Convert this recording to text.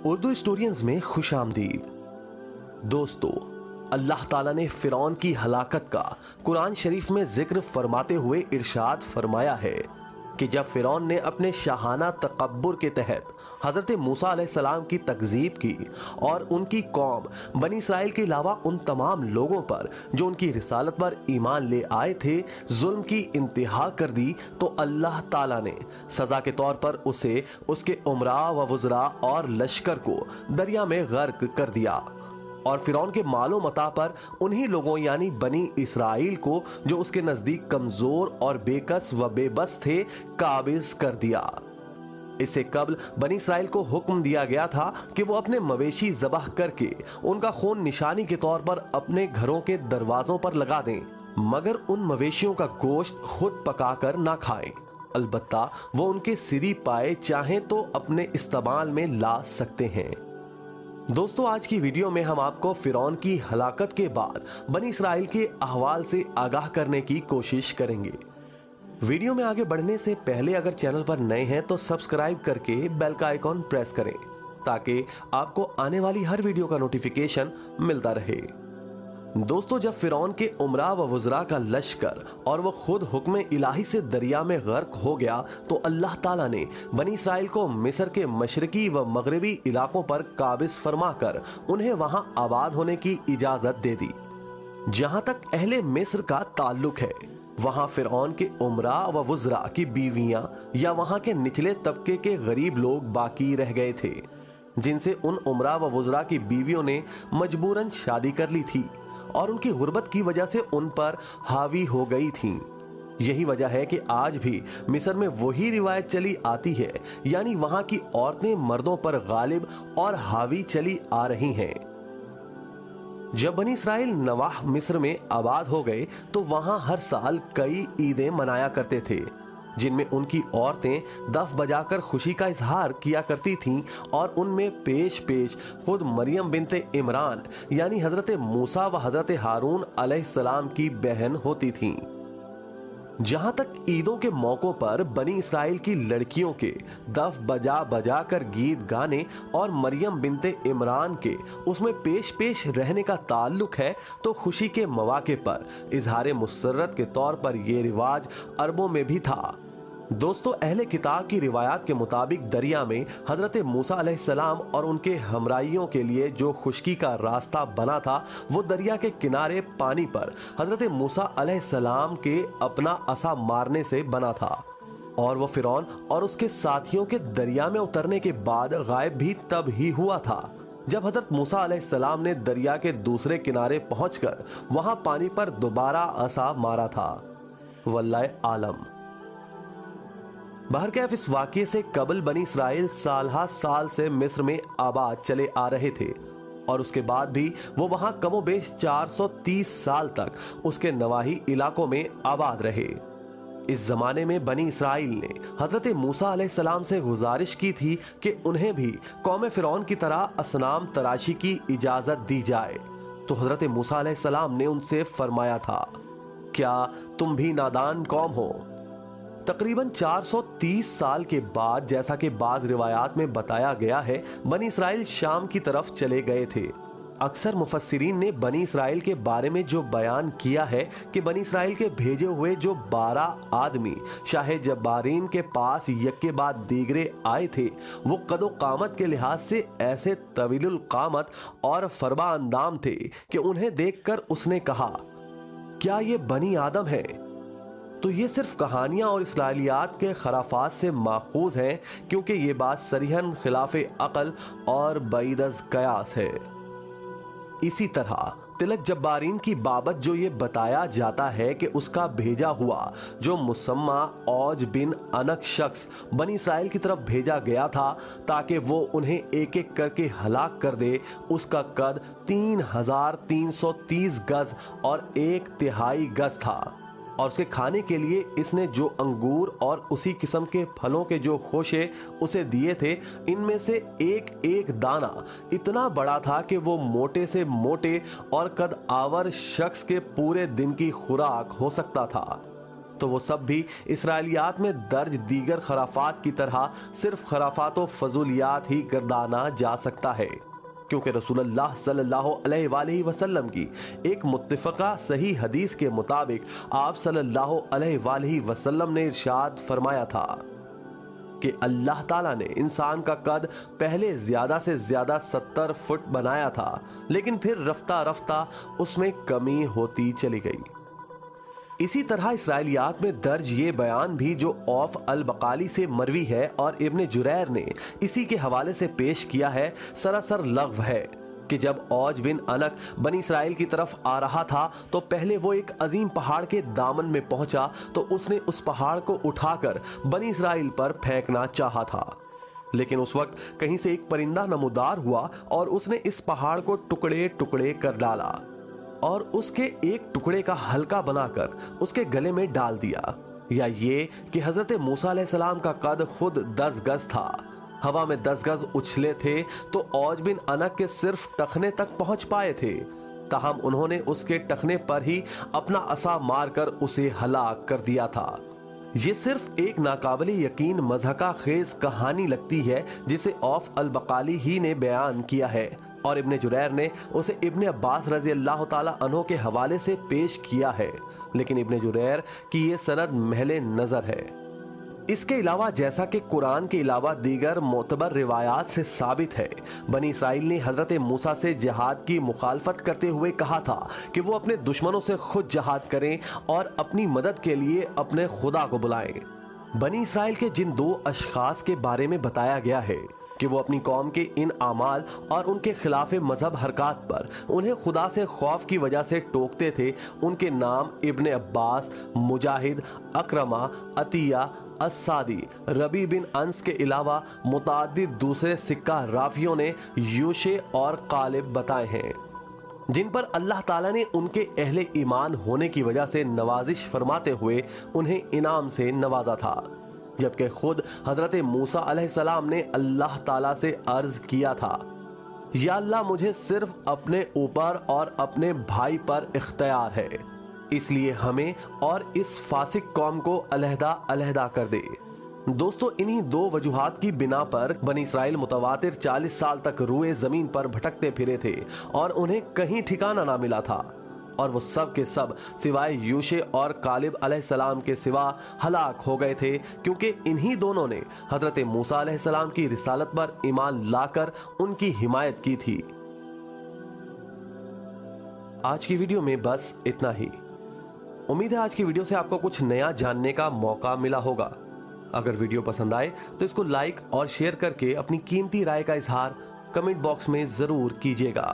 اردو اسٹورینز میں خوش آمدید۔ دوستو، اللہ تعالیٰ نے فرعون کی ہلاکت کا قرآن شریف میں ذکر فرماتے ہوئے ارشاد فرمایا ہے کہ جب فرعون نے اپنے شاہانہ تکبر کے تحت حضرت موسیٰ علیہ السلام کی تکذیب کی اور ان کی قوم بنی اسرائیل کے علاوہ ان تمام لوگوں پر جو ان کی رسالت پر ایمان لے آئے تھے ظلم کی انتہا کر دی، تو اللہ تعالیٰ نے سزا کے طور پر اسے، اس کے امراء و وزراء اور لشکر کو دریا میں غرق کر دیا، اور فرعون کے مال و متاع پر انہی لوگوں یعنی بنی اسرائیل کو جو اس کے نزدیک کمزور اور بے کس و بے بس تھے قابض کر دیا۔ اس سے قبل بنی اسرائیل کو حکم دیا گیا تھا کہ وہ اپنے مویشی ذبح کر کے ان کا خون نشانی کے طور پر اپنے گھروں کے دروازوں پر لگا دیں، مگر ان مویشیوں کا گوشت خود پکا کر نہ کھائیں، البتہ وہ ان کے سری پائے چاہیں تو اپنے استعمال میں لا سکتے ہیں۔ دوستو، آج کی ویڈیو میں ہم آپ کو فرعون کی ہلاکت کے بعد بنی اسرائیل کے احوال سے آگاہ کرنے کی کوشش کریں گے۔ ویڈیو میں آگے بڑھنے سے پہلے اگر چینل پر نئے ہیں تو سبسکرائب کر کے بیل کا آئیکن پریس کریں تاکہ آپ کو آنے والی ہر ویڈیو کا نوٹیفیکیشن ملتا رہے۔ دوستو، جب فرعون کے امراء و وزراء کا لشکر اور وہ خود حکم الہی سے دریا میں غرق ہو گیا تو اللہ تعالیٰ نے بنی اسرائیل کو مصر کے مشرقی و مغربی علاقوں پر قابض فرما کر انہیں وہاں آباد ہونے کی اجازت دے دی۔ جہاں تک اہل مصر کا تعلق ہے، وہاں فرعون کے امراء و وزراء کی بیویاں یا وہاں کے نچلے طبقے کے غریب لوگ باقی رہ گئے تھے، جن سے ان امراء و وزراء کی بیویوں نے مجبوراً شادی کر لی تھی اور ان کی غربت کی وجہ سے ان پر حاوی ہو گئی تھیں۔ یہی وجہ ہے کہ آج بھی مصر میں وہی روایت چلی آتی ہے، یعنی وہاں کی عورتیں مردوں پر غالب اور حاوی چلی آ رہی ہیں۔ جب بنی اسرائیل نواح مصر میں آباد ہو گئے تو وہاں ہر سال کئی عیدیں منایا کرتے تھے، جن میں ان کی عورتیں دف بجا کر خوشی کا اظہار کیا کرتی تھیں، اور ان میں پیش پیش خود مریم بنت عمران یعنی حضرت موسیٰ و حضرت ہارون علیہ السلام کی بہن ہوتی تھیں۔ جہاں تک عیدوں کے موقعوں پر بنی اسرائیل کی لڑکیوں کے دف بجا بجا کر گیت گانے اور مریم بنت عمران کے اس میں پیش پیش رہنے کا تعلق ہے، تو خوشی کے مواقع پر اظہار مسرت کے طور پر یہ رواج عربوں میں بھی تھا۔ دوستو، اہل کتاب کی روایات کے مطابق دریا میں حضرت موسیٰ علیہ السلام اور ان کے ہمراہیوں کے لیے جو خشکی کا راستہ بنا تھا، وہ دریا کے کنارے پانی پر حضرت موسیٰ علیہ السلام کے اپنا عصا مارنے سے بنا تھا، اور وہ فرعون اور اس کے ساتھیوں کے دریا میں اترنے کے بعد غائب بھی تب ہی ہوا تھا جب حضرت موسیٰ علیہ السلام نے دریا کے دوسرے کنارے پہنچ کر وہاں پانی پر دوبارہ عصا مارا تھا۔ واللہ عالم۔ بہرکیف اس واقعے سے قبل بنی اسرائیل سالہ سال سے مصر میں آباد چلے آ رہے تھے، اور اس کے بعد بھی وہ وہاں کم و بیش 430 سال تک اس کے نواحی علاقوں میں آباد رہے۔ اس زمانے میں بنی اسرائیل نے حضرت موسیٰ علیہ السلام سے گزارش کی تھی کہ انہیں بھی قوم فرعون کی طرح اصنام تراشی کی اجازت دی جائے، تو حضرت موسیٰ علیہ السلام نے ان سے فرمایا تھا، کیا تم بھی نادان قوم ہو؟ تقریباً 430 سال کے بعد، جیسا کہ بعض روایات میں بتایا گیا ہے، بنی اسرائیل شام کی طرف چلے گئے تھے۔ اکثر مفسرین نے بنی اسرائیل کے بارے میں جو بیان کیا ہے کہ بنی اسرائیل کے بھیجے ہوئے جو 12 آدمی شاہ جبارین کے پاس یک کے بعد دیگرے آئے تھے، وہ قد و قامت کے لحاظ سے ایسے طویل القامت اور فربا اندام تھے کہ انہیں دیکھ کر اس نے کہا، کیا یہ بنی آدم ہے؟ تو یہ صرف کہانیاں اور اسرائیلیات کے خرافات سے ماخوذ ہیں، کیونکہ یہ بات صریحاً خلاف عقل اور بعید از قیاس ہے۔ اسی طرح تلک جبارین کی بابت جو یہ بتایا جاتا ہے کہ اس کا بھیجا ہوا جو مسمى اوج بن انک شخص بنی اسرائیل کی طرف بھیجا گیا تھا تاکہ وہ انہیں ایک ایک کر کے ہلاک کر دے، اس کا قد 3330 گز اور 1/3 گز تھا، اور اس کے کھانے کے لیے اس نے جو انگور اور اسی قسم کے پھلوں کے جو خوشے اسے دیے تھے، ان میں سے ایک ایک دانہ اتنا بڑا تھا کہ وہ موٹے سے موٹے اور قد آور شخص کے پورے دن کی خوراک ہو سکتا تھا۔ تو وہ سب بھی اسرائیلیات میں درج دیگر خرافات کی طرح صرف خرافات و فضولیات ہی گردانا جا سکتا ہے، کیونکہ رسول اللہ صلی اللہ علیہ وآلہ وسلم کی ایک متفقہ صحیح حدیث کے مطابق آپ صلی اللہ علیہ وآلہ وسلم نے ارشاد فرمایا تھا کہ اللہ تعالیٰ نے انسان کا قد پہلے زیادہ سے زیادہ 70 فٹ بنایا تھا، لیکن پھر رفتہ رفتہ اس میں کمی ہوتی چلی گئی۔ اسی طرح اسرائیلیات میں درج یہ بیان بھی جو اوف البقالی سے مروی ہے اور ابن جریر نے اسی کے حوالے سے پیش کیا ہے، سراسر لغو ہے کہ جب اوج بن انک بنی اسرائیل کی طرف آ رہا تھا تو پہلے وہ ایک عظیم پہاڑ کے دامن میں پہنچا تو اس نے اس پہاڑ کو اٹھا کر بنی اسرائیل پر پھینکنا چاہا تھا، لیکن اس وقت کہیں سے ایک پرندہ نمودار ہوا اور اس نے اس پہاڑ کو ٹکڑے ٹکڑے کر ڈالا اور اس کے ایک ٹکڑے کا حلقہ بنا کر اس کے گلے میں ڈال دیا۔ یا یہ کہ حضرت موسیٰ علیہ السلام کا قد خود 10 گز تھا، ہوا میں 10 گز اچھلے تھے تو اوج بن انک کے صرف ٹخنے تک پہنچ پائے تھے، تاہم انہوں نے اس کے ٹخنے پر ہی اپنا عصا مار کر اسے ہلاک کر دیا تھا۔ یہ صرف ایک ناقابل یقین مضحکہ خیز کہانی لگتی ہے جسے اوف البقالی ہی نے بیان کیا ہے، اور ابن جریر نے اسے ابن عباس رضی اللہ تعالی عنہ کے حوالے سے پیش کیا ہے، لیکن ابن جریر کی یہ سند محل نظر ہے۔ اس کے علاوہ جیسا کہ قرآن کے علاوہ دیگر معتبر روایات سے ثابت ہے، بنی اسرائیل نے حضرت موسیٰ سے جہاد کی مخالفت کرتے ہوئے کہا تھا کہ وہ اپنے دشمنوں سے خود جہاد کریں اور اپنی مدد کے لیے اپنے خدا کو بلائیں۔ بنی اسرائیل کے جن 2 اشخاص کے بارے میں بتایا گیا ہے کہ وہ اپنی قوم کے ان اعمال اور ان کے خلاف مذہب حرکات پر انہیں خدا سے خوف کی وجہ سے ٹوکتے تھے، ان کے نام ابن عباس، مجاہد، اکرمہ، عطیہ، السادی، ربی بن انس کے علاوہ متعدد دوسرے سکہ رافیوں نے یوشع اور قالب بتائے ہیں، جن پر اللہ تعالیٰ نے ان کے اہل ایمان ہونے کی وجہ سے نوازش فرماتے ہوئے انہیں انعام سے نوازا تھا، جبکہ خود حضرت موسیٰ علیہ السلام نے اللہ تعالیٰ سے عرض کیا تھا، یا اللہ مجھے صرف اپنے اوپر اور اپنے بھائی پر اختیار ہے، اس لیے ہمیں اور اس فاسق قوم کو علیحدہ علیحدہ کر دے۔ دوستو، انہی 2 وجوہات کی بنا پر بنی اسرائیل متواتر 40 سال تک روئے زمین پر بھٹکتے پھرے تھے اور انہیں کہیں ٹھکانہ نہ ملا تھا، اور وہ سب کے سب سوائے یوشع اور قالب علیہ السلام کے سوا ہلاک ہو گئے تھے، کیونکہ انہی دونوں نے حضرت موسیٰ علیہ السلام کی رسالت پر ایمان لا کر ان کی حمایت کی تھی۔ آج کی ویڈیو میں بس اتنا ہی۔ امید ہے آج کی ویڈیو سے آپ کو کچھ نیا جاننے کا موقع ملا ہوگا۔ اگر ویڈیو پسند آئے تو اس کو لائک اور شیئر کر کے اپنی قیمتی رائے کا اظہار کمنٹ باکس میں ضرور کیجیے گا۔